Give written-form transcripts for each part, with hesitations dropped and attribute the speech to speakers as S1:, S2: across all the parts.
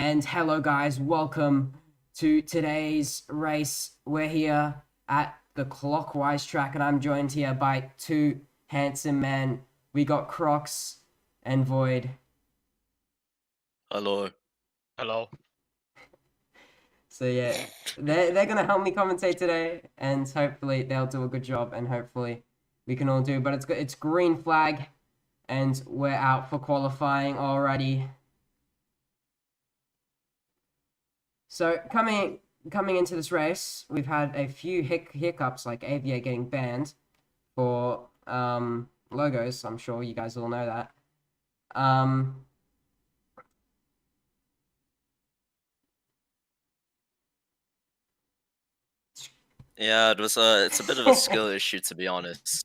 S1: And hello, guys. Welcome to today's race. We're here at the clockwise track, and I'm joined here by two handsome men. We got Crocs and Void.
S2: Hello.
S3: Hello.
S1: So yeah, they're gonna help me commentate today, and hopefully they'll do a good job, and hopefully we can all do. But it's green flag, and we're out for qualifying already. So coming into this race, we've had a few hiccups, like AVA getting banned for logos. I'm sure you guys all know that.
S2: Yeah, it's a bit of a skill issue, to be honest.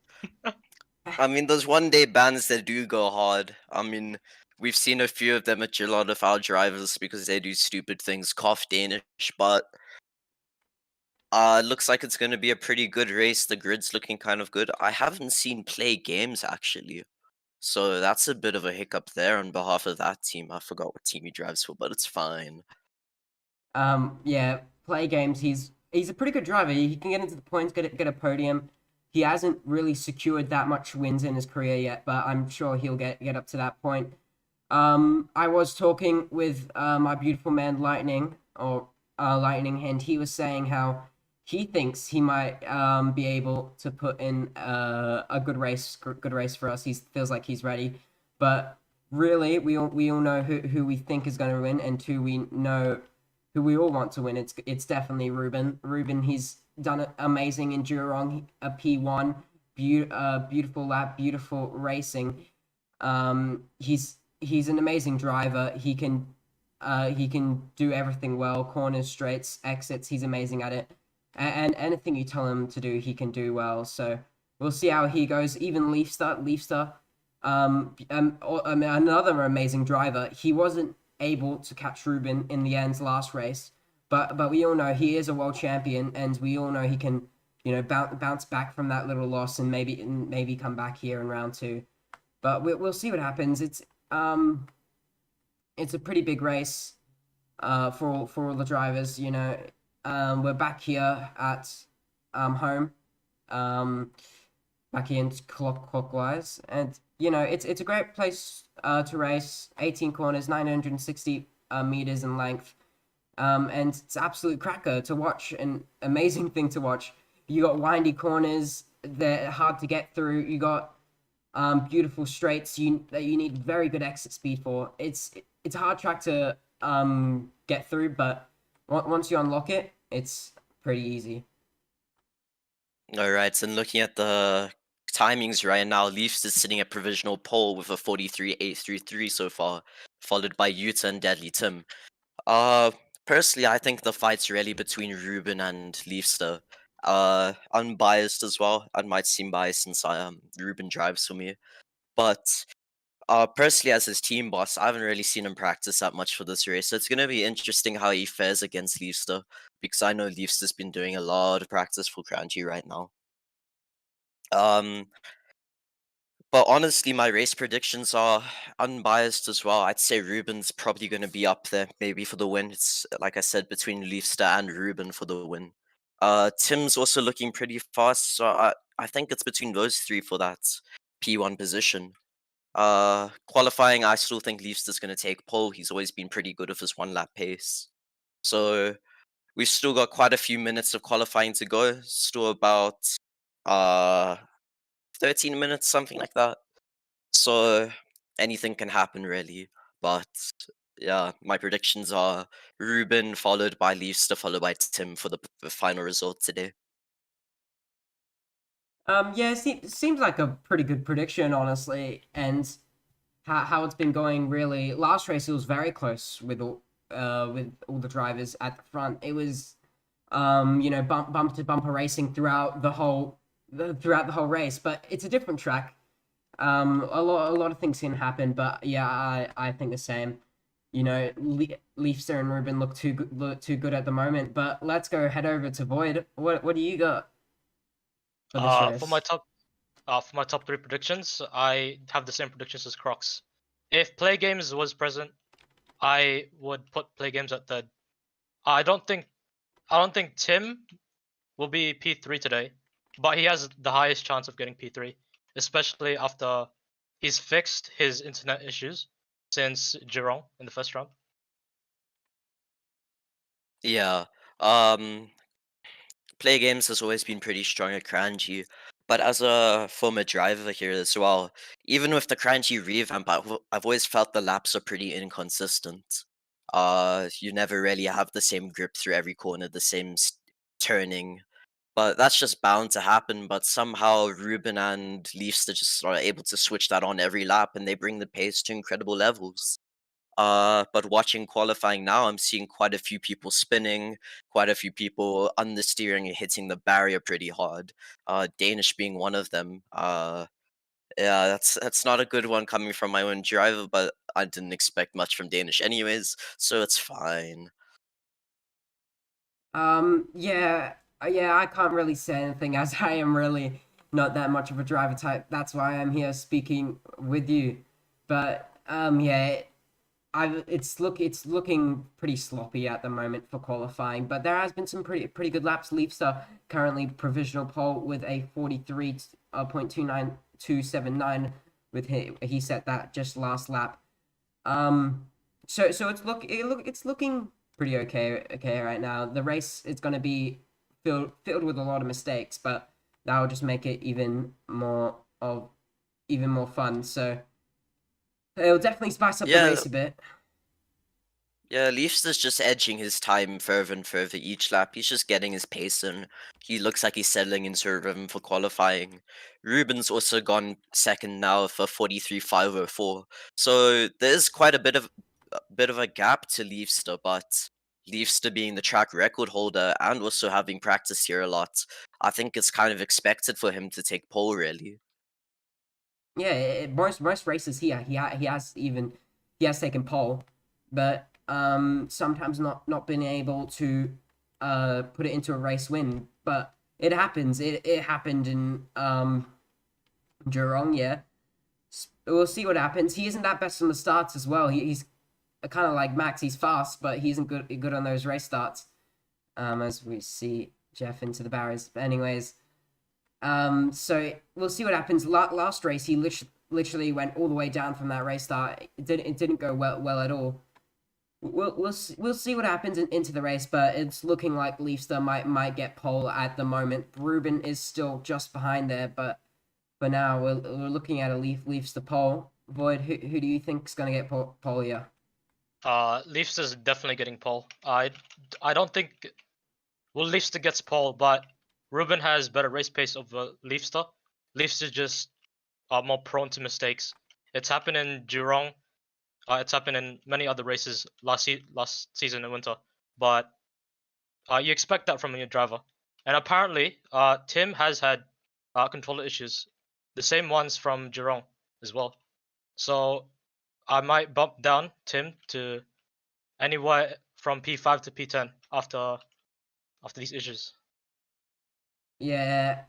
S2: I mean, those one-day bans that do go hard. I mean, we've seen a few of them at a lot of our drivers because they do stupid things, cough Danish, but looks like it's gonna be a pretty good race. The grid's looking kind of good. I haven't seen play games actually. So that's a bit of a hiccup there on behalf of that team. I forgot what team he drives for, but it's fine.
S1: Yeah, play games. He's a pretty good driver. He can get into the points, get a podium. He hasn't really secured that much wins in his career yet, but I'm sure he'll get up to that point. I was talking with my beautiful man Lightning Lightning, and he was saying how he thinks he might be able to put in a good race for us. He feels like he's ready, but really we all know who we think is going to win, and who we know who we all want to win. It's definitely Ruben. He's done amazing in Jurong, a P1, beautiful lap, beautiful racing. He's an amazing driver. He can do everything well. Corners, straights, exits. He's amazing at it. And anything you tell him to do, he can do well. So we'll see how he goes. Even Leafster, another amazing driver. He wasn't able to catch Ruben in the end last race, but we all know he is a world champion, and we all know he can, bounce back from that little loss and maybe come back here in round two. But we'll see what happens. It's a pretty big race for all the drivers. We're back here at home, back here in clockwise, and it's a great place to race. 18 corners, 960 meters in length, and it's absolute cracker to watch. An amazing thing to watch. You got windy corners; they're hard to get through. You got beautiful straights that you need very good exit speed for. It's a hard track to get through, but once you unlock it, it's pretty easy.
S2: Alright, and looking at the timings right now, Leafs is sitting at provisional pole with a 43.833 so far, followed by Utah and Deadly Tim. Personally, I think the fight's really between Ruben and Leafster. Unbiased as well. I might seem biased since Ruben drives for me, but personally, as his team boss, I haven't really seen him practice that much for this race. So it's gonna be interesting how he fares against Leafster, because I know Leafster's been doing a lot of practice for Kranji right now. Um, but honestly, my race predictions are unbiased as well. I'd say Ruben's probably going to be up there, maybe for the win. It's like I said, between Leafster and Ruben for the win. Tim's also looking pretty fast, so I think it's between those three for that P1 position. Qualifying, I still think Leafster's going to take pole. He's always been pretty good with his one lap pace. So we've still got quite a few minutes of qualifying to go. Still about 13 minutes, something like that. So anything can happen really. But yeah, my predictions are Ruben followed by Leafster followed by Tim for the final result today.
S1: Yeah, it seems like a pretty good prediction, honestly, and how it's been going really. Last race, it was very close with all the drivers at the front. It was, bumper to bumper racing throughout the whole race. But it's a different track. A lot of things can happen, but yeah, I think the same. Leafster and Ruben look too good at the moment. But let's head over to Void. What do you got for this race?
S3: For my top three predictions, I have the same predictions as Crocs. If Play Games was present, I would put play games at third. I don't think Tim will be P3 today, but he has the highest chance of getting P3, especially after he's fixed his internet issues since Geelong in the first round.
S2: Yeah. Play games has always been pretty strong at Kranji, but as a former driver here as well, even with the Kranji revamp, I've always felt the laps are pretty inconsistent. You never really have the same grip through every corner, the same turning, but that's just bound to happen. But somehow Ruben and Leafster just are able to switch that on every lap, and they bring the pace to incredible levels. But watching qualifying now, I'm seeing quite a few people spinning, quite a few people understeering and hitting the barrier pretty hard. Danish being one of them. Yeah, that's not a good one coming from my own driver, but I didn't expect much from Danish anyways, so it's fine.
S1: Yeah, yeah, I can't really say anything as I am really not that much of a driver type. That's why I'm here speaking with you. But yeah, it's looking pretty sloppy at the moment for qualifying. But there has been some pretty good laps. Leafster currently provisional pole with a 43.29279 with he set that just last lap. So it's looking pretty okay right now. The race is going to be filled with a lot of mistakes, but that will just make it even more fun. So it'll definitely spice up the
S2: Yeah,
S1: race a bit.
S2: Yeah, Leafster's just edging his time further and further each lap. He's just getting his pace and he looks like he's settling into a rhythm for qualifying. Ruben's also gone second now for 43.504. So there's quite a bit of a gap to Leafster, but Leafster being the track record holder and also having practiced here a lot, I think it's kind of expected for him to take pole really.
S1: Yeah, most races he has taken pole, but sometimes not been able to put it into a race win. But it happens. It happened in Geelong. Yeah, we'll see what happens. He isn't that best on the starts as well. He's kind of like Max. He's fast, but he isn't good on those race starts. As we see Jeff into the barriers. But anyways, so we'll see what happens. Last race, he literally went all the way down from that race start. It didn't go well at all. We'll see what happens into the race, but it's looking like Leafster might get pole at the moment. Ruben is still just behind there, but for now we're looking at a Leafster pole. Void, who do you think is gonna get pole here?
S3: Leafs is definitely getting pole. I don't think Leafster gets pole, but Ruben has better race pace over Leafster. Leafster just more prone to mistakes. It's happened in Geelong. It's happened in many other races last season in winter. But you expect that from a new driver. And apparently, Tim has had controller issues, the same ones from Geelong as well. So I might bump down Tim to anywhere from P5 to P10 after these issues.
S1: Yeah,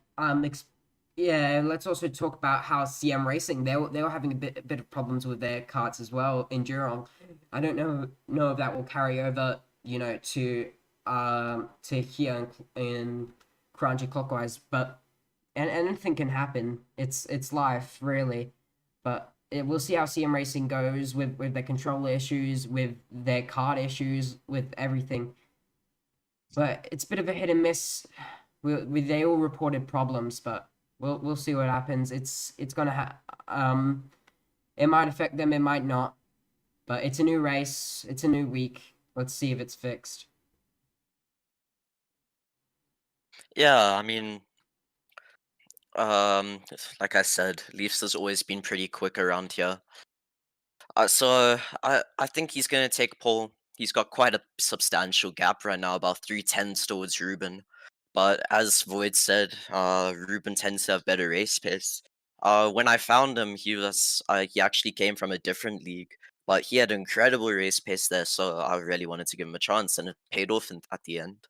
S1: yeah. Let's also talk about how CM Racing they were having a bit of problems with their carts as well in Geelong. I don't know if that will carry over, to here in Kranji clockwise, but and anything can happen. It's life really, but we'll see how CM Racing goes with their controller issues, with their card issues, with everything. But it's a bit of a hit and miss. They all reported problems, but we'll see what happens. It's gonna it might affect them, it might not. But it's a new race, it's a new week. Let's see if it's fixed.
S2: Yeah, I mean, like I said, Leafs has always been pretty quick around here. So I think he's gonna take pole. He's got quite a substantial gap right now, about 3/10 towards Ruben. But as Void said, Ruben tends to have better race pace. When I found him, he actually came from a different league, but he had incredible race pace there, so I really wanted to give him a chance, and it paid off at the end.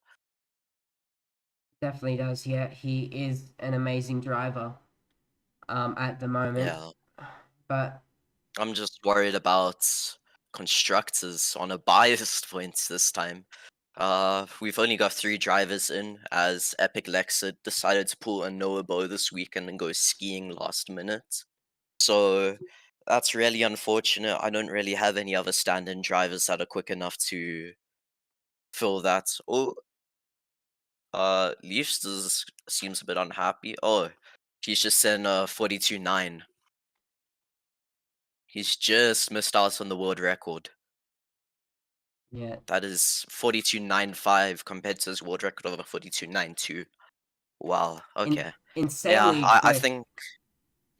S1: Definitely does. Yeah, he is an amazing driver at the moment.
S2: Yeah,
S1: But
S2: I'm just worried about constructors on a biased point this time. We've only got 3 drivers in, as Epic Lexa decided to pull a Noah Bow this weekend and go skiing last minute. So that's really unfortunate. I don't really have any other stand-in drivers that are quick enough to fill that. Oh, Leafs seems a bit unhappy. Oh, he's just in 42.9. He's just missed out on the world record.
S1: Yeah.
S2: That is 42.95 compared to his world record of 42.92. Wow. Okay.
S1: Insanely
S2: I
S1: quick.
S2: think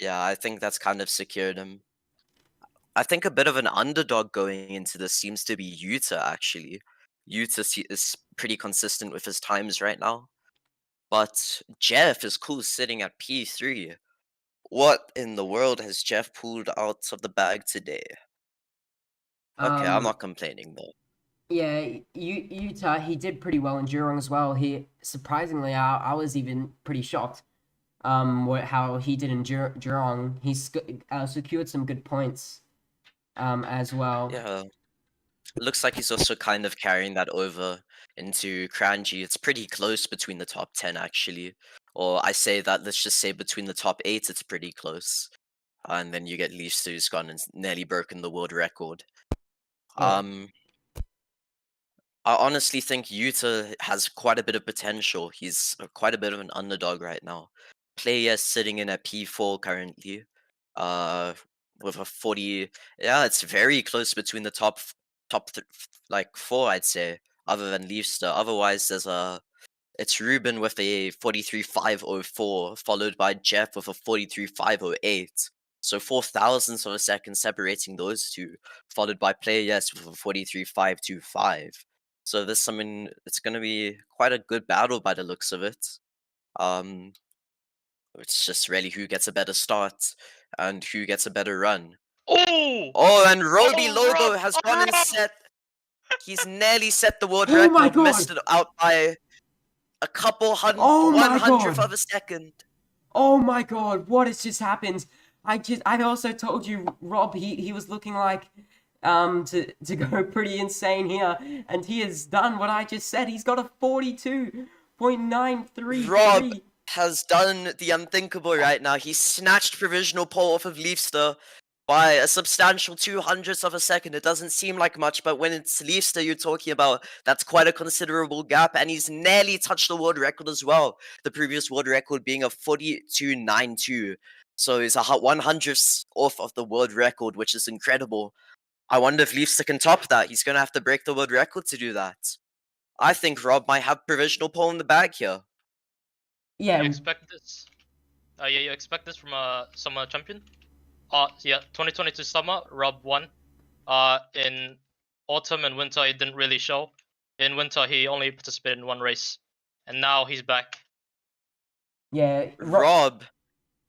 S2: I think that's kind of secured him. I think a bit of an underdog going into this seems to be Utah, actually. Utah is pretty consistent with his times right now. But Jeff is cool sitting at P3. What in the world has Jeff pulled out of the bag today? Okay, I'm not complaining though.
S1: Yeah, Utah, he did pretty well in Jurong as well. He surprisingly, I was even pretty shocked. How he did in Jurong. He secured some good points. As well.
S2: Yeah. Looks like he's also kind of carrying that over into Kranji. It's pretty close between the top 10, actually. Or I say that, let's just say between the top 8, it's pretty close. And then you get Leafs, who's gone and nearly broken the world record.
S1: Yeah.
S2: I honestly think Utah has quite a bit of potential. He's quite a bit of an underdog right now. Player sitting in at P4 currently, with a 40. Yeah, it's very close between the like 4, I'd say, other than Leafster. Otherwise, it's Ruben with a 43.504, followed by Jeff with a 43.508. So 4 thousandths of a second separating those two, followed by Player Yes with a 43.525. So there's something. It's gonna be quite a good battle by the looks of it. Um, it's just really who gets a better start and who gets a better run.
S3: Oh!
S2: Oh, and Roby
S3: Oh,
S2: Lobo
S3: Rob!
S2: has
S3: Oh,
S2: gone and
S3: Rob!
S2: set. He's nearly set the world
S1: Oh my
S2: record, missed
S1: God!
S2: it out by a couple
S1: Oh
S2: one
S1: my
S2: hundredth
S1: God!
S2: of a second.
S1: Oh my God! What has just happened? I also told you, Rob. He was looking like to go pretty insane here, and he has done what I just said. He's got a 42.933.
S2: Rob has done the unthinkable right now. He snatched provisional pole off of Leafster by a substantial 200ths of a second. It doesn't seem like much, but when it's Leafster you're talking about, that's quite a considerable gap, and he's nearly touched the world record as well. The previous world record being a 42.92. So he's a 100th off of the world record, which is incredible. I wonder if Leafster can top that. He's going to have to break the world record to do that. I think Rob might have provisional pole in the bag here.
S1: Yeah.
S3: You expect this? You expect this from a summer champion? Yeah, 2022 summer, Rob won. In autumn and winter, it didn't really show. In winter, he only participated in one race, and now he's back.
S1: Yeah.
S2: Rob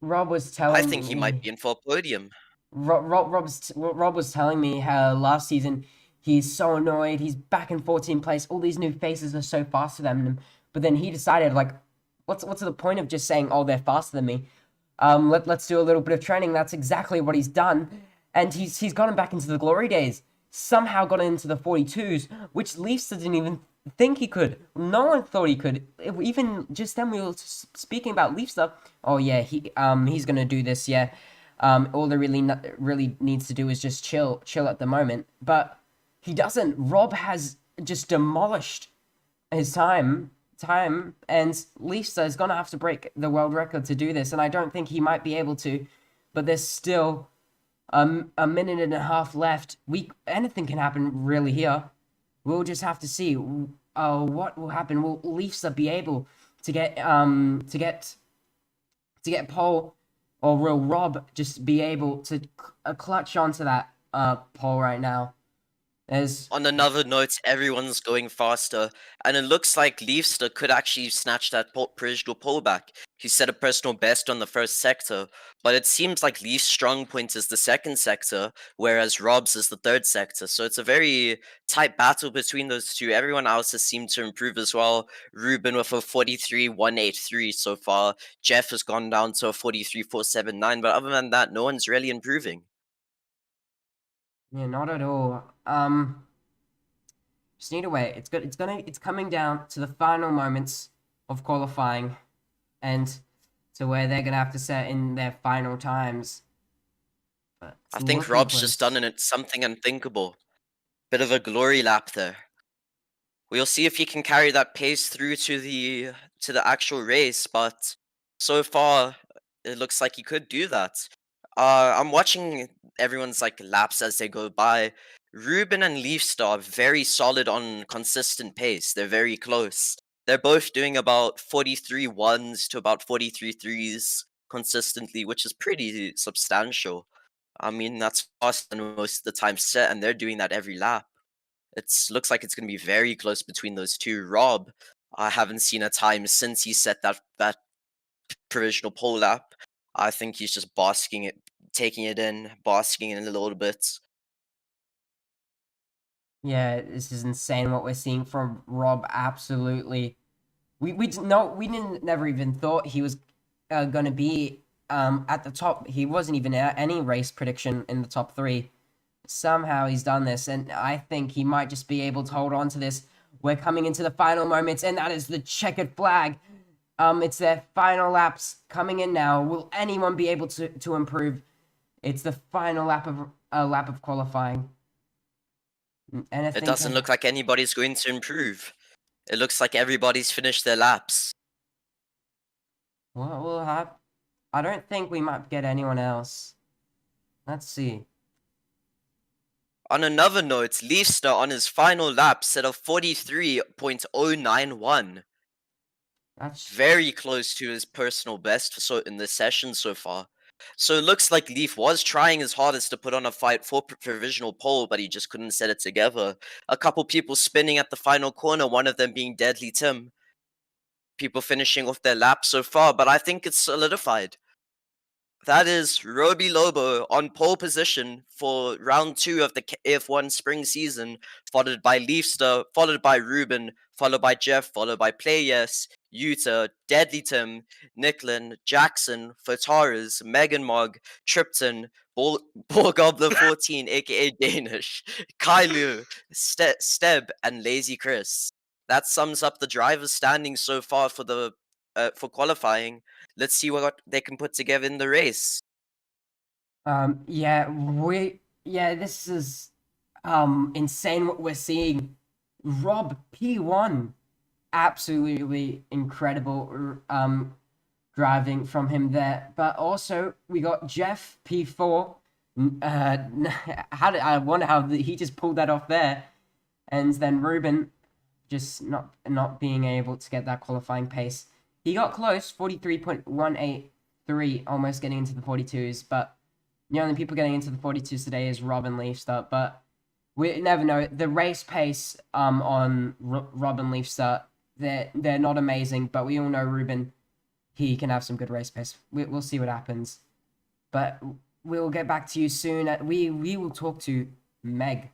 S1: was telling
S2: I think he might be in for a podium.
S1: Rob was telling me how last season he's so annoyed. He's back in 14th place. All these new faces are so faster than him. But then he decided, like, what's the point of just saying, oh, they're faster than me? Let's do a little bit of training. That's exactly what he's done, and he's gotten back into the glory days. Somehow got into the 42s, which Leafs didn't even think he could. No one thought he could. Even just then, we were speaking about Leaf stuff. Oh yeah, he's gonna do this. Yeah, all he really needs to do is just chill at the moment. But he doesn't. Rob has just demolished his time, and Lisa is gonna have to break the world record to do this, and I don't think he might be able to. But there's still a minute and a half left. Anything can happen really here. We'll just have to see what will happen. Will Lisa be able to get pole, or will Rob just be able to clutch onto that pole right now?
S2: On another note, everyone's going faster, and it looks like Leafster could actually snatch that provisional pole back. He set a personal best on the first sector, but it seems like Leaf's strong point is the second sector, whereas Rob's is the third sector. So it's a very tight battle between those two. Everyone else has seemed to improve as well. Ruben with a 43.183 so far. Jeff has gone down to a 43.479, but other than that, no one's really improving.
S1: Yeah, not at all. Just need to wait. It's coming down to the final moments of qualifying, and to where they're gonna have to set in their final times. But it's
S2: I think
S1: looking
S2: Rob's just
S1: close.
S2: done something unthinkable. Bit of a glory lap there. We'll see if he can carry that pace through to the actual race, but so far it looks like he could do that. I'm watching everyone's like laps as they go by. Ruben and Leafstar are very solid on consistent pace. They're very close. They're both doing about 43 ones to about 43 threes consistently, which is pretty substantial. I mean, that's faster than most of the time set, and they're doing that every lap. It's looks like it's going to be very close between those two. Rob, I haven't seen a time since he set that provisional pole lap. I think he's just basking it, taking it in, basking in a little bit.
S1: Yeah, this is insane what we're seeing from Rob. Absolutely. We didn't never even thought he was gonna be at the top. He wasn't even any race prediction in the top three. Somehow he's done this, and I think he might just be able to hold on to this. We're coming into the final moments, and that is the checkered flag. It's their final laps coming in now. Will anyone be able to improve? It's the final lap of qualifying.
S2: It
S1: Anything
S2: doesn't
S1: can.
S2: look like anybody's going to improve. It looks like everybody's finished their laps.
S1: What will happen? I don't think we might get anyone else. Let's see.
S2: On another note, Leafster on his final lap set a 43.091.
S1: That's
S2: Very close to his personal best in this session so far. So it looks like Leaf was trying his hardest to put on a fight for provisional pole, but he just couldn't set it together. A couple people spinning at the final corner, one of them being Deadly Tim. People finishing off their lap so far, but I think it's solidified. That is Roby Lobo on pole position for round 2 of the KF1 spring season, followed by Leafster, followed by Ruben, followed by Jeff, followed by Playes, Utah, Deadly Tim, Nicklin, Jackson, Fotaras, Megan Mog, Tripton, Ball Gobbler 14, aka Danish, Kailu, Steb, and Lazy Chris. That sums up the drivers' standings so far for qualifying. Let's see what they can put together in the race.
S1: this is insane what we're seeing. Rob P1, absolutely incredible driving from him there. But also we got Jeff P4. I wonder how he just pulled that off there, and then Ruben just not being able to get that qualifying pace. He got close, 43.183, almost getting into the 42s, but the only people getting into the 42s today is Rob and Leafster, but we never know. The race pace on Rob and Leafster, they're not amazing, but we all know Ruben, he can have some good race pace. We'll see what happens. But we'll get back to you soon. We will talk to Meg,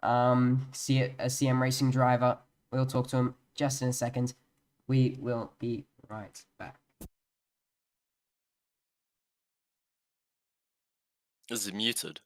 S1: a CM Racing driver. We'll talk to him just in a second. We will be right back.
S2: Is it muted?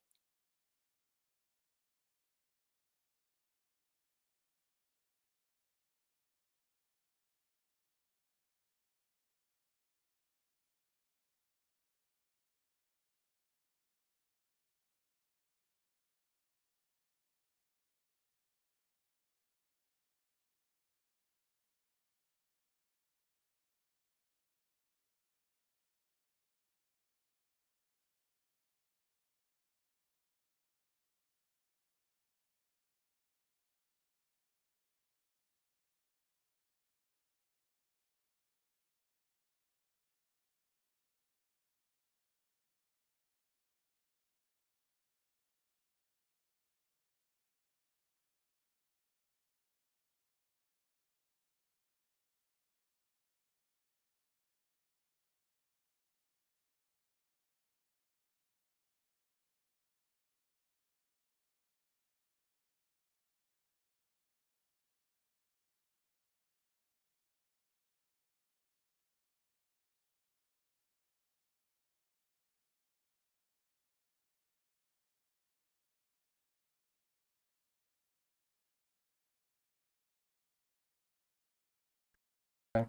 S1: So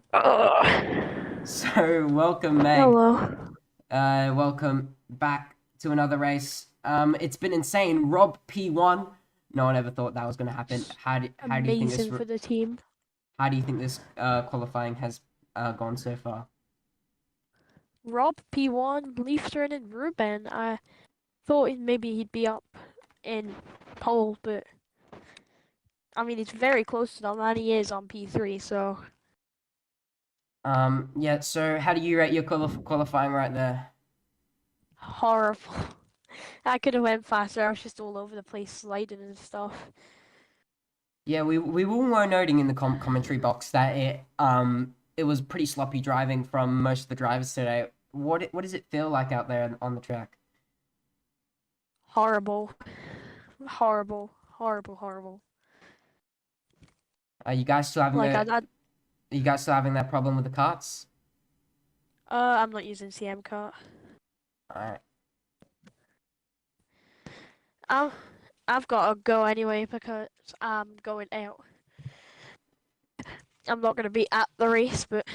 S1: welcome, Meg.
S4: Hello.
S1: Welcome back to another race. It's been insane. Rob P1. No one ever thought that was going to happen. How do you think this?
S4: Amazing for the team.
S1: How do you think this qualifying has gone so far?
S4: Rob P1, Leafstern, and Ruben. I thought maybe he'd be up in pole, but I mean he's very close to them, and he is on P3. So
S1: Yeah. So how do you rate your qualifying right there?
S4: horrible. I could have went faster. I was just all over the place sliding and stuff.
S1: Yeah, we were noting in the commentary box that it was pretty sloppy driving from most of the drivers today. What does it feel like out there on the track?
S4: Horrible. Horrible. Horrible. Horrible.
S1: Are you guys still having
S4: Like
S1: are you guys still having that problem with the carts?
S4: I'm not using CM cart.
S1: Alright.
S4: I've got to go anyway because I'm going out. I'm not going to be at the race, but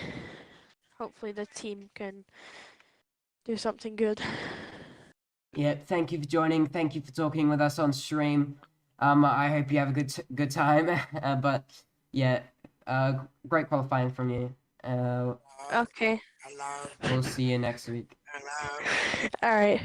S4: hopefully the team can do something good.
S1: Yeah, thank you for joining. Thank you for talking with us on stream. I hope you have a good time. But yeah, great qualifying from you.
S4: Okay.
S1: We'll see you next week.
S4: All right.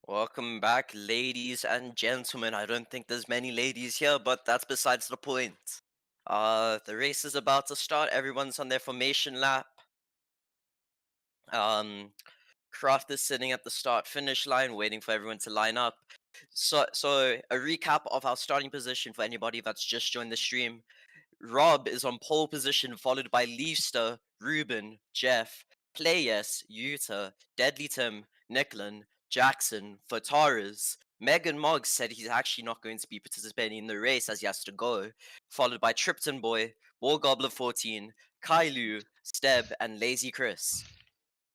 S2: Welcome back, ladies and gentlemen. I don't think there's many ladies here, but that's besides the point. The race is about to start. Everyone's on their formation lap. Kraft is sitting at the start-finish line, waiting for everyone to line up. So a recap of our starting position for anybody that's just joined the stream. Rob is on pole position, followed by Leafster, Ruben, Jeff, Playes, Yuta, Deadly Tim, Nicklin, Jackson, Fotaras. Megan Moggs said he's actually not going to be participating in the race as he has to go, followed by Tripton Boy, War Gobbler 14, Kailu, Steb, and Lazy Chris.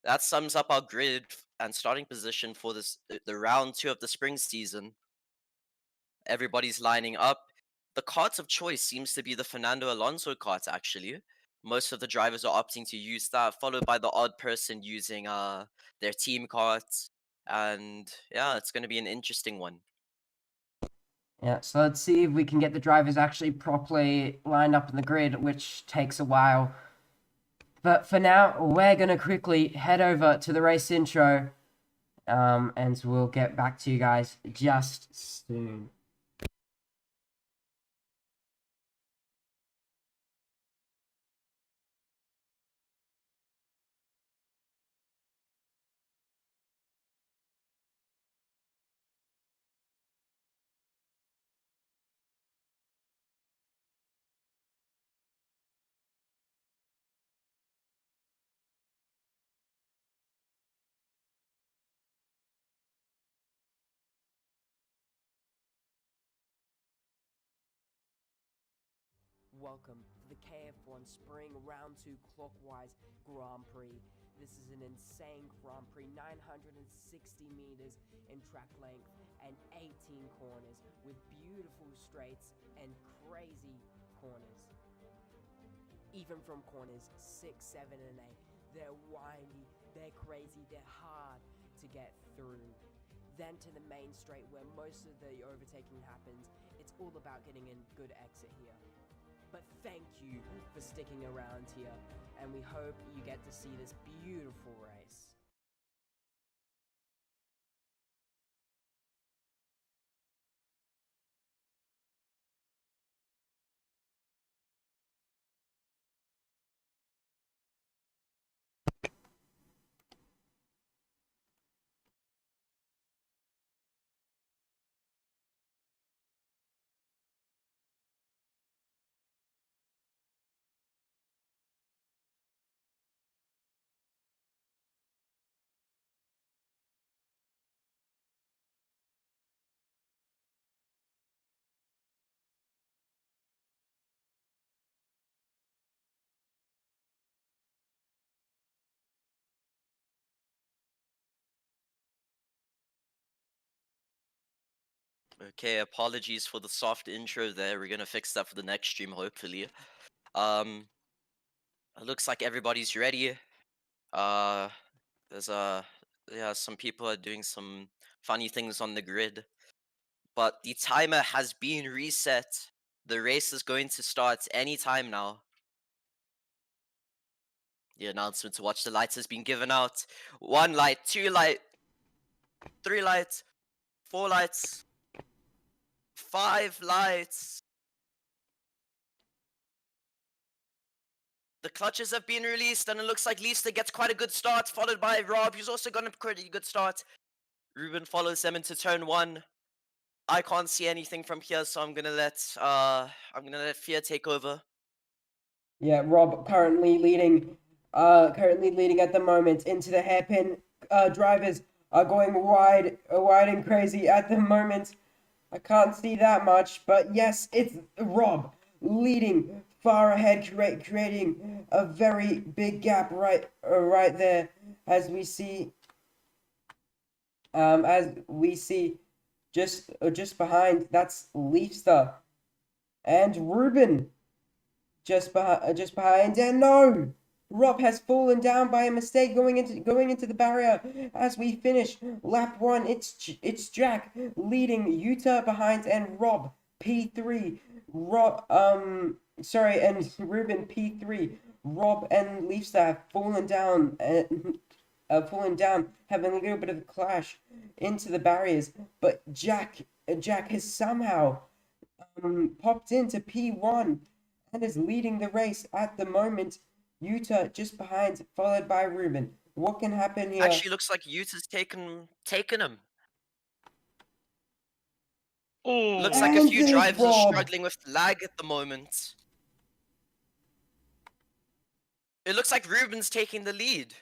S2: That sums up our grid and starting position for the round 2 of the spring season. Everybody's lining up. The cart of choice seems to be the Fernando Alonso cart, actually. Most of the drivers are opting to use that, followed by the odd person using their team carts. And yeah, it's going to be an interesting one.
S1: Yeah, so let's see if we can get the drivers actually properly lined up in the grid, which takes a while. But for now, we're gonna quickly head over to the race intro, and we'll get back to you guys just soon. Welcome to the KF1 Spring Round 2 Clockwise Grand Prix. This is an insane Grand Prix, 960 meters in track length and 18 corners with beautiful straights and crazy corners. Even from corners 6, 7, and 8, they're windy, they're crazy, they're hard to get through. Then to the main straight where most of the overtaking happens, it's all about getting a good exit here. But thank you for sticking around here, and we hope you get to see this beautiful race.
S2: Okay, apologies for the soft intro there. We're gonna fix that for the next stream, hopefully. Um, it looks like everybody's ready. There's yeah, some people are doing some funny things on the grid, but the timer has been reset. The race is going to start any time now. The announcement to watch the lights has been given out. 1 light, 2 light, 3 lights, 4 lights, 5 lights. The clutches have been released, and it looks like Lisa gets quite a good start, followed by Rob, who's also got a pretty good start. Ruben follows them into turn 1. I can't see anything from here, so I'm gonna let Fear take over.
S1: Yeah, Rob currently leading at the moment into the hairpin. Drivers are going wide and crazy at the moment. I can't see that much, but yes, it's Rob leading far ahead, creating a very big gap right there, as we see just behind. That's Leafster and Ruben. Just behind, and no! Rob has fallen down by a mistake going into the barrier. As we finish lap 1, it's Jack leading, Utah behind, and Rob P3. And Ruben P3. Rob and Leafster have fallen down, having a little bit of a clash into the barriers. But Jack has somehow popped into P1. And is leading the race at the moment. Utah just behind, followed by Ruben. What can happen here?
S2: Actually, looks like Utah's taken him.
S3: Oh,
S2: Looks like a
S1: And
S2: few
S1: there's
S2: drivers are
S1: Rob.
S2: struggling with lag at the moment. It looks like Ruben's taking the lead.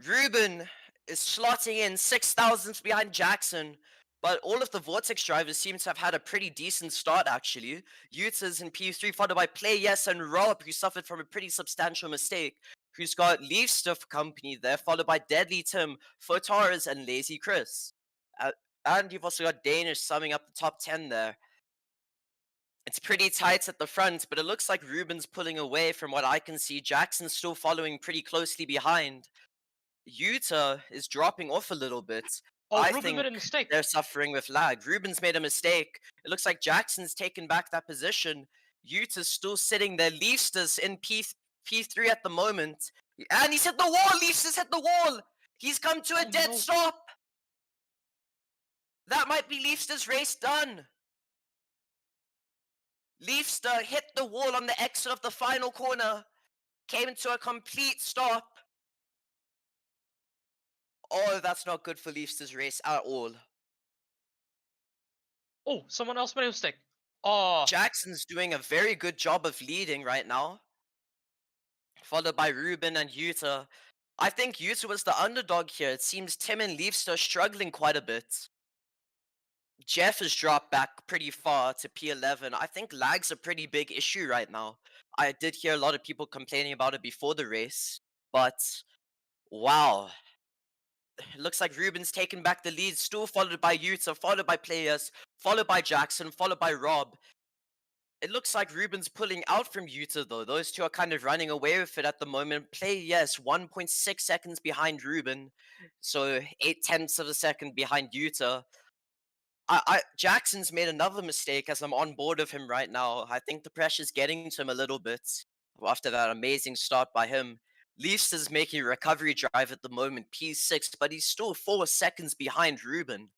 S2: Ruben is slotting in 6 thousandths behind Jackson, but all of the Vortex drivers seem to have had a pretty decent start, actually. Utah's in P3, followed by Play Yes and Rob, who suffered from a pretty substantial mistake, who's got Leaf Stuff Company there, followed by Deadly Tim, Fotaras, and Lazy Chris. And you've also got Danish summing up the top 10 there. It's pretty tight at the front, but it looks like Ruben's pulling away from what I can see. Jackson's still following pretty closely behind. Utah is dropping off a little bit.
S3: oh,
S2: I
S3: Ruben
S2: think
S3: made a mistake.
S2: they're suffering with lag. Ruben's made a mistake. It looks like Jackson's taken back that position. Utah's still sitting there. Leafster's in P3 at the moment. And he's hit the wall! Leafs has hit the wall! He's come to a
S3: Oh,
S2: dead
S3: no.
S2: stop! That might be Leafster's race done. Leafster hit the wall on the exit of the final corner. Came to a complete stop. Oh, that's not good for Leafster's race at all.
S3: Oh, someone else made a mistake. Oh,
S2: Jackson's doing a very good job of leading right now. Followed by Ruben and Yuta. I think Yuta was the underdog here. It seems Tim and Leafster are struggling quite a bit. Jeff has dropped back pretty far to P11. I think lag's a pretty big issue right now. I did hear a lot of people complaining about it before the race. But, wow. It looks like Ruben's taken back the lead, still followed by Yuta, followed by Players, followed by Jackson, followed by Rob. It looks like Ruben's pulling out from Yuta though. Those two are kind of running away with it at the moment. Yes, 1.6 seconds behind Ruben. So 0.8 of a second behind Yuta. Jackson's made another mistake as I'm on board of him right now. I think the pressure's getting to him a little bit after that amazing start by him. Leafs is making a recovery drive at the moment, P6, but he's still 4 seconds behind Ruben.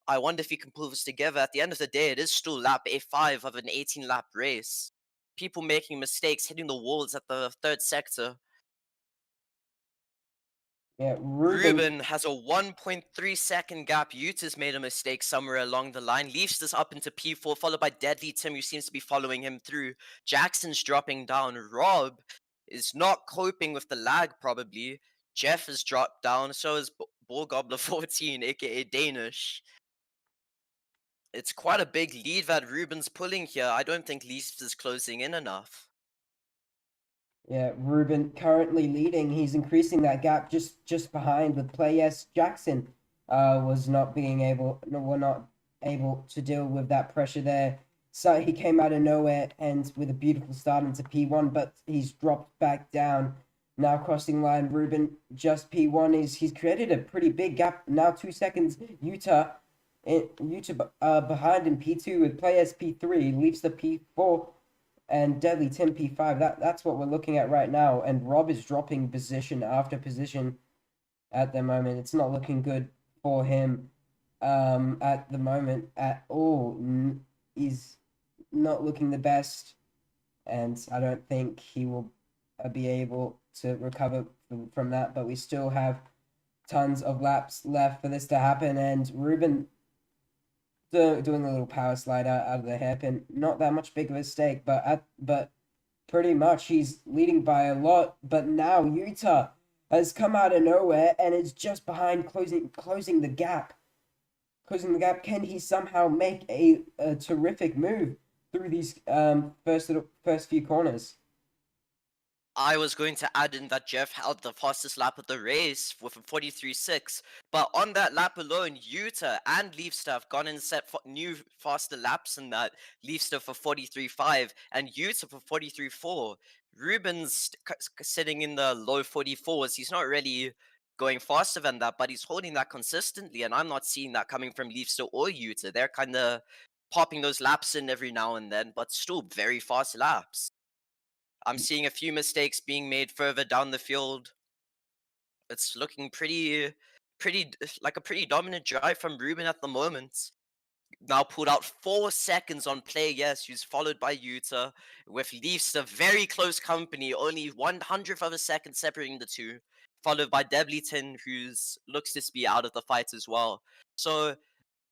S2: I wonder if he can pull this together. At the end of the day, it is still lap A5 of an 18-lap race. People making mistakes, hitting the walls at the third sector.
S1: Yeah,
S2: Ruben has a 1.3 second gap. Yuta's made a mistake somewhere along the line. Leafs this up into P4, followed by Deadly Tim, who seems to be following him through. Jackson's dropping down. Rob is not coping with the lag, probably. Jeff has dropped down. So is Ball Gobbler 14, aka Danish. It's quite a big lead that Ruben's pulling here. I don't think Leafs is closing in enough.
S1: Yeah, Ruben currently leading. He's increasing that gap just behind with Players. Jackson was not able to deal with that pressure there. So he came out of nowhere and with a beautiful start into P1, but he's dropped back down. Now crossing line, Ruben just P1 he's created a pretty big gap. Now 2 seconds. Utah behind in P2 with Players P3, leaves the P4. And Deadly Tim P5, that's what we're looking at right now. And Rob is dropping position after position at the moment. It's not looking good for him at the moment at all. He's not looking the best. And I don't think he will be able to recover from that. But we still have tons of laps left for this to happen. And Ruben doing a little power slide out of the hairpin. Not that much big of a mistake, but pretty much he's leading by a lot. But now Utah has come out of nowhere and is just behind, closing the gap. Closing the gap. Can he somehow make a terrific move through these first few corners?
S2: I was going to add in that Jeff held the fastest lap of the race with a 43.6, but on that lap alone, Utah and Leafster have gone and set new faster laps than that. Leafster for 43.5 and Utah for 43.4. Ruben's sitting in the low 44s. He's not really going faster than that, but he's holding that consistently, and I'm not seeing that coming from Leafster or Utah. They're kind of popping those laps in every now and then, but still very fast laps. I'm seeing a few mistakes being made further down the field. It's looking pretty like a pretty dominant drive from Ruben at the moment. Now pulled out 4 seconds on Play Yes, who's followed by Utah, with Leafs a very close company, only 100th of a second separating the two, followed by Debleton, who looks to be out of the fight as well. So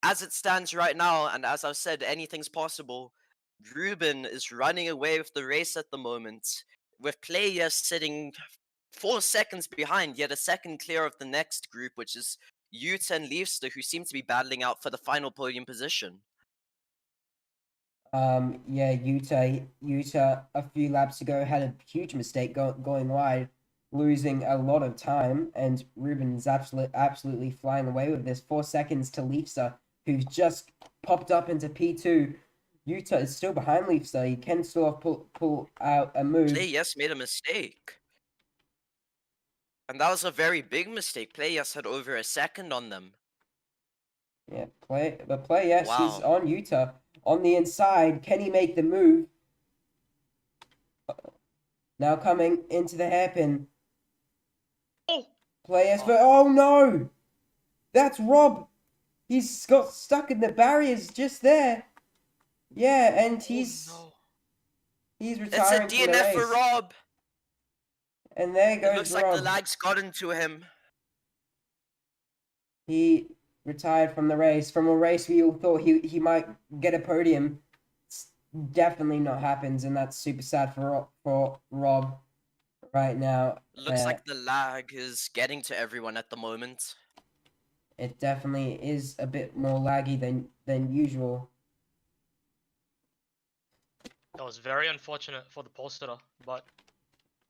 S2: as it stands right now, and as I've said, anything's possible. Ruben is running away with the race at the moment, with Players sitting 4 seconds behind, yet a second clear of the next group, which is Utah and Leafster, who seem to be battling out for the final podium position.
S1: Yeah, Utah a few laps ago had a huge mistake going wide, losing a lot of time, and Ruben's absolutely flying away with this. 4 seconds to Leafster, who's just popped up into P2. Utah is still behind Leafster. He can still pull out a move.
S2: Play Yes made a mistake. And that was a very big mistake. Play Yes had over a second on them.
S1: Yeah, Play Yes,
S2: Wow.
S1: he's on Utah. On the inside, can he make the move? Now coming into the hairpin.
S3: Oh!
S1: Players for. Oh no! That's Rob! He's got stuck in the barriers just there. Yeah, and he's
S3: Oh, no.
S1: he's
S2: It's a
S1: retiring from the
S2: DNF for
S1: race.
S2: Rob.
S1: And there
S2: It
S1: goes
S2: looks like the
S1: Rob.
S2: lag's gotten to him.
S1: He retired from the race. From a race we all thought he might get a podium. It's definitely not happens, and that's super sad for Rob right now.
S2: Looks like the lag is getting to everyone at the moment.
S1: It definitely is a bit more laggy than usual.
S3: That was very unfortunate for the pollster, but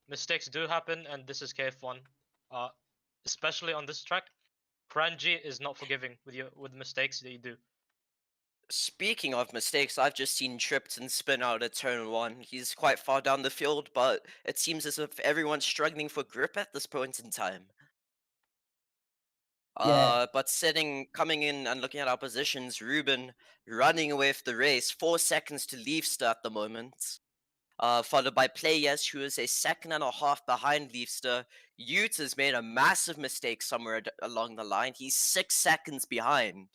S3: mistakes do happen, and this is KF1. Especially on this track, Kranji is not forgiving with mistakes that you do.
S2: Speaking of mistakes, I've just seen Tripton spin out at turn 1. He's quite far down the field, but it seems as if everyone's struggling for grip at this point in time.
S1: Yeah.
S2: But coming in and looking at our positions, Ruben running away with the race, 4 seconds to Leafster at the moment. Followed by Playes, who is a second and a half behind Leafster. Ute has made a massive mistake somewhere along the line. He's 6 seconds behind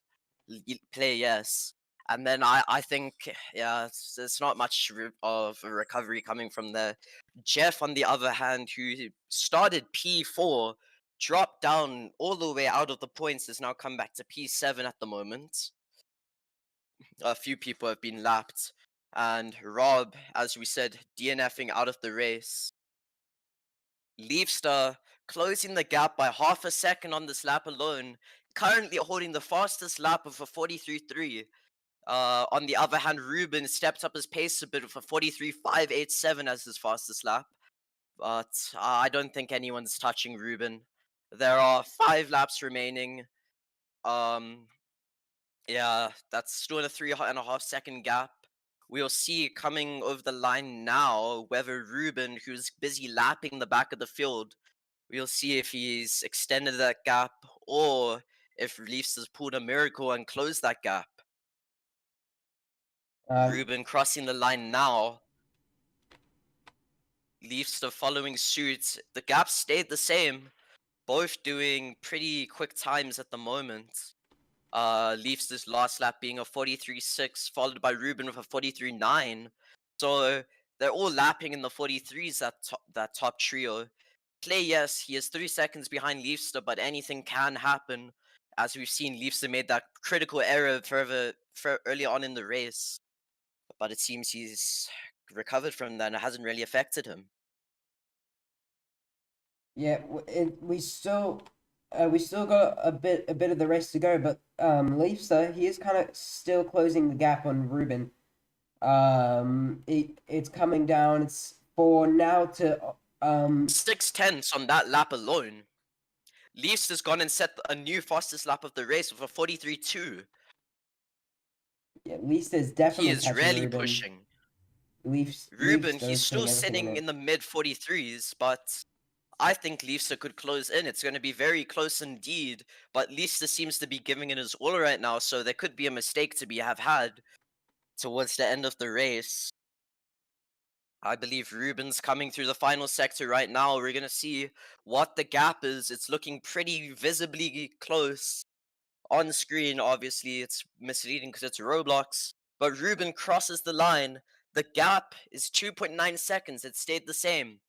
S2: Playes. And then I think, yeah, there's not much of a recovery coming from there. Jeff, on the other hand, who started P4, dropped down all the way out of the points, has now come back to P7 at the moment. A few people have been lapped. And Rob, as we said, DNFing out of the race. Leafster closing the gap by half a second on this lap alone, currently holding the fastest lap of a 43.3. On the other hand, Ruben stepped up his pace a bit with a 43.587 as his fastest lap. But I don't think anyone's touching Ruben. There are 5 laps remaining. Yeah, that's still in a 3.5 second gap. We'll see coming over the line now whether Ruben, who's busy lapping the back of the field, we'll see if he's extended that gap or if Leafs has pulled a miracle and closed that gap. Ruben crossing the line now. Leafs are following suit. The gap stayed the same. Both doing pretty quick times at the moment. Leafs' last lap being a 43.6, followed by Ruben with a 43.9. So they're all lapping in the 43s, that top trio. Yes, he is 3 seconds behind Leafster, but anything can happen. As we've seen, Leafster made that critical error early on in the race. But it seems he's recovered from that and it hasn't really affected him.
S1: Yeah, we still got a bit of the race to go, but Leafster, he is kind of still closing the gap on Ruben. It's coming down. It's for now to
S2: 6/10 on that lap alone. Leafs has gone and set a new fastest lap of the race with a 43.2.
S1: Yeah, Leafster's definitely
S2: He is
S1: catching
S2: really
S1: Ruben.
S2: pushing.
S1: Leafster
S2: Ruben, he's
S1: is
S2: still
S1: putting everything
S2: sitting in the mid 43s, but I think Leafster could close in. It's going to be very close indeed, but Leafster seems to be giving it his all right now, so there could be a mistake to have had towards the end of the race. I believe Ruben's coming through the final sector right now. We're going to see what the gap is. It's looking pretty visibly close. On screen, obviously, it's misleading because it's Roblox. But Ruben crosses the line. The gap is 2.9 seconds. It stayed the same.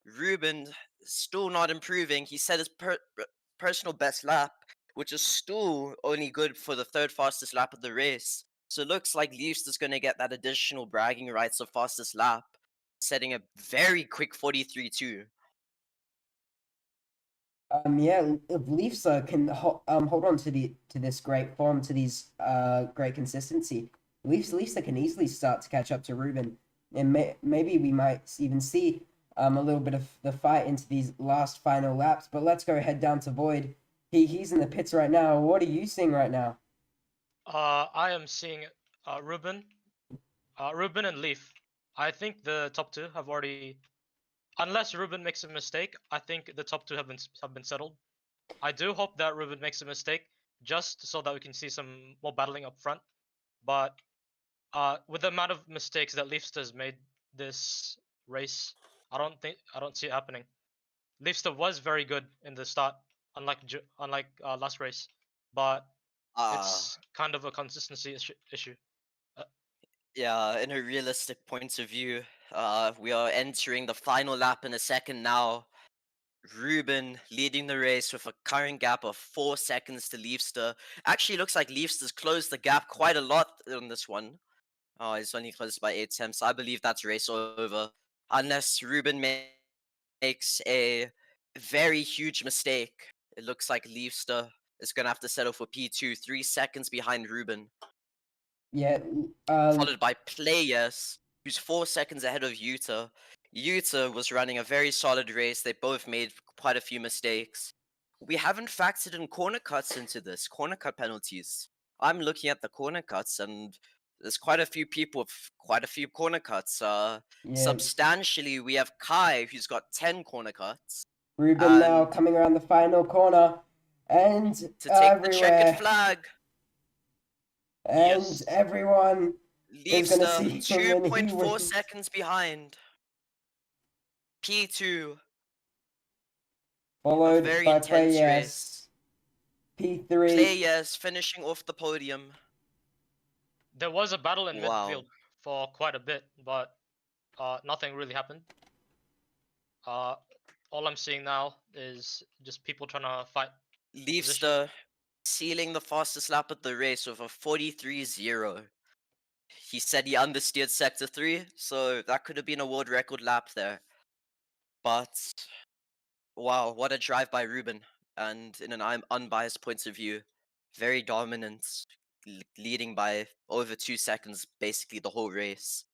S2: Ruben still not improving. He set his personal best lap, which is still only good for the 3rd fastest lap of the race. So it looks like Leafs is going to get that additional bragging rights of fastest lap, setting a very quick 43.2.
S1: Yeah, if Leafster can hold on to this great form, to these great consistency, Leafster can easily start to catch up to Ruben, and maybe we might even see a little bit of the fight into these last final laps. But let's go head down to Void. He's in the pits right now. What are you seeing right now?
S3: I am seeing Ruben and Leaf. I think the top 2 have already, unless Ruben makes a mistake, I think the top 2 have been settled. I do hope that Ruben makes a mistake, just so that we can see some more battling up front. But with the amount of mistakes that Leafster has made this race, I don't see it happening. Leafster was very good in the start, unlike last race, but it's kind of a consistency issue.
S2: Yeah, in a realistic point of view, we are entering the final lap in a second now. Ruben leading the race with a current gap of 4 seconds to Leafster. Actually, looks like Leafster's closed the gap quite a lot on this one. Oh, he's only closed by 8 attempts. I believe that's race over. Unless Ruben makes a very huge mistake. It looks like Leafster is going to have to settle for P2, 3 seconds behind Ruben.
S1: Yeah.
S2: Followed by Players, who's 4 seconds ahead of Utah. Utah was running a very solid race. They both made quite a few mistakes. We haven't factored in corner cuts into this, corner cut penalties. I'm looking at the corner cuts, and there's quite a few people with quite a few corner cuts.
S1: Yeah.
S2: Substantially, we have Kai, who's got 10 corner cuts.
S1: Ruben now
S2: And
S1: coming around the final corner, and
S2: to take the checkered
S1: everywhere,
S2: flag,
S1: and
S3: Yes.
S1: everyone is gonna see
S2: Leafster
S1: him, and he
S2: 2.4
S1: wins.
S2: seconds behind. P2, a
S1: Followed
S2: very
S1: by
S2: intense
S1: Players.
S2: race.
S1: P3.
S2: Players finishing off the podium.
S3: There was a battle in
S2: Wow.
S3: midfield for quite a bit, but nothing really happened. All I'm seeing now is just people trying to fight.
S2: Leafster sealing the fastest lap of the race with a 43.0. He said he understeered sector 3, so that could have been a world record lap there. But wow, what a drive by Ruben. And in an unbiased point of view, very dominant, leading by over 2 seconds basically the whole race.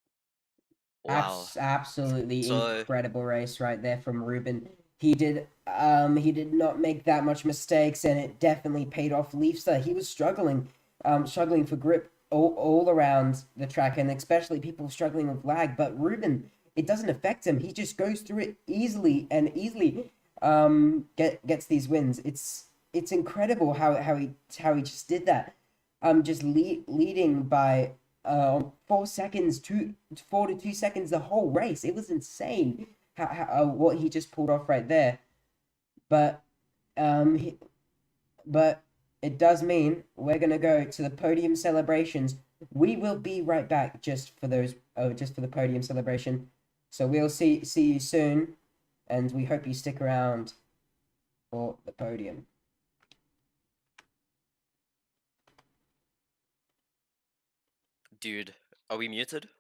S2: Wow.
S1: Absolutely
S2: So-
S1: incredible race right there from Ruben. He did not make that much mistakes, and it definitely paid off. Leafster, he was struggling for grip all around the track, and especially people struggling with lag. But Ruben, it doesn't affect him. He just goes through it easily gets these wins. It's incredible how he just did that. Just leading by 4 seconds to 4 to 2 seconds the whole race. It was insane how what he just pulled off right there. But but it does mean we're gonna go to the podium celebrations. We will be right back just for the podium celebration. So we'll see you soon, and we hope you stick around for the podium.
S2: Dude, are we muted?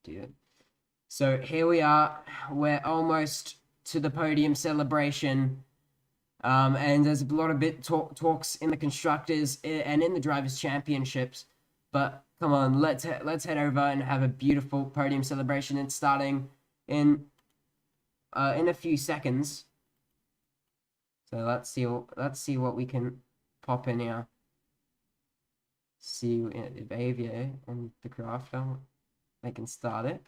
S1: dude. So here we are. We're almost to the podium celebration. And there's a lot of talks in the constructors and in the drivers' championships. But come on, let's head over and have a beautiful podium celebration. It's starting in a few seconds. So let's see what we can pop in here. See if Avia and the crafter, they can start it.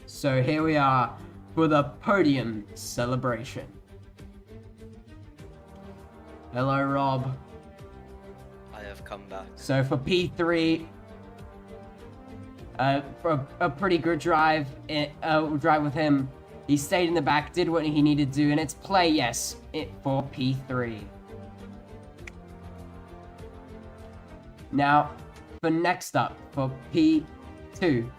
S1: So here we are for the podium celebration. Hello, Rob.
S2: I have come back.
S1: So for P3, for a pretty good drive with him. He stayed in the back, did what he needed to do, and it's play yes for P3. Now, for next up, for P2,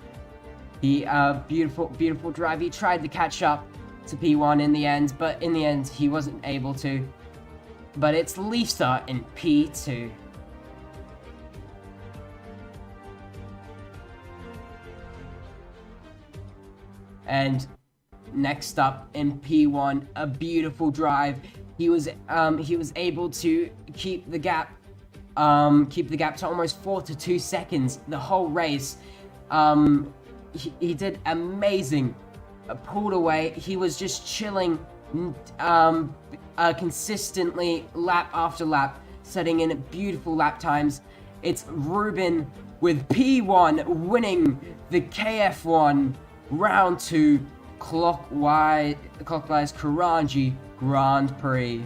S1: he beautiful drive. He tried to catch up to P1 in the end, but in the end he wasn't able to. But it's Leafstar in P2. And next up in P1, a beautiful drive. He was able to keep the gap to almost 4 to 2 seconds the whole race. He did amazing. Pulled away. He was just chilling consistently lap after lap, setting in beautiful lap times. It's Ruben with P1 winning the KF1 round 2 clockwise Kranji Grand Prix.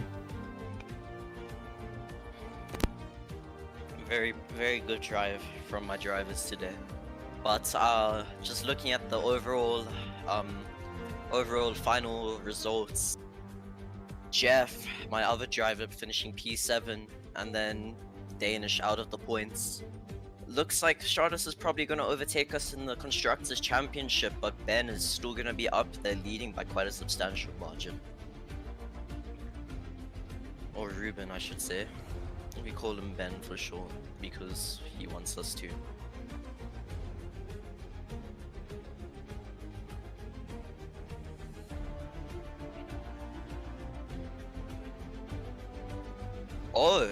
S2: Very, very good drive from my drivers today. But just looking at the overall final results, Jeff, my other driver, finishing P7, and then Danish out of the points. Looks like Stardust is probably going to overtake us in the Constructors' Championship, but Ben is still going to be up there leading by quite a substantial margin. Or Ruben, I should say. We call him Ben for sure, because he wants us to. Oh!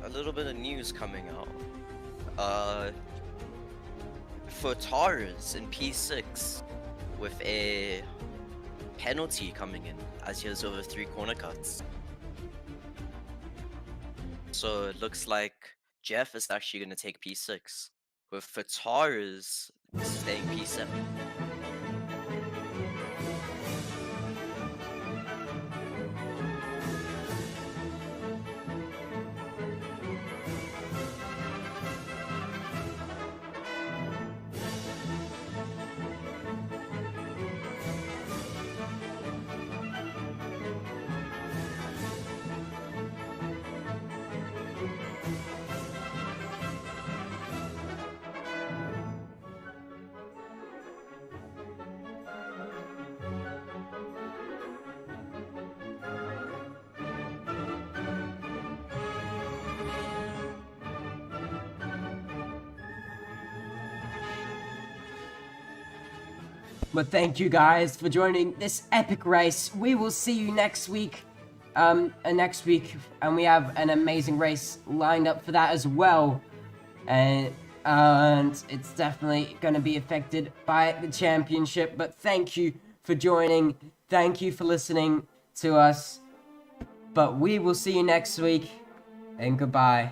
S2: A little bit of news coming out. For Taurus in P6, with a penalty coming in, as he has over 3 corner cuts. So it looks like Jeff is actually going to take P6, with Taurus staying P7.
S1: But thank you guys for joining this epic race. We will see you next week. And we have an amazing race lined up for that as well. And it's definitely going to be affected by the championship. But thank you for joining. Thank you for listening to us. But we will see you next week. And goodbye.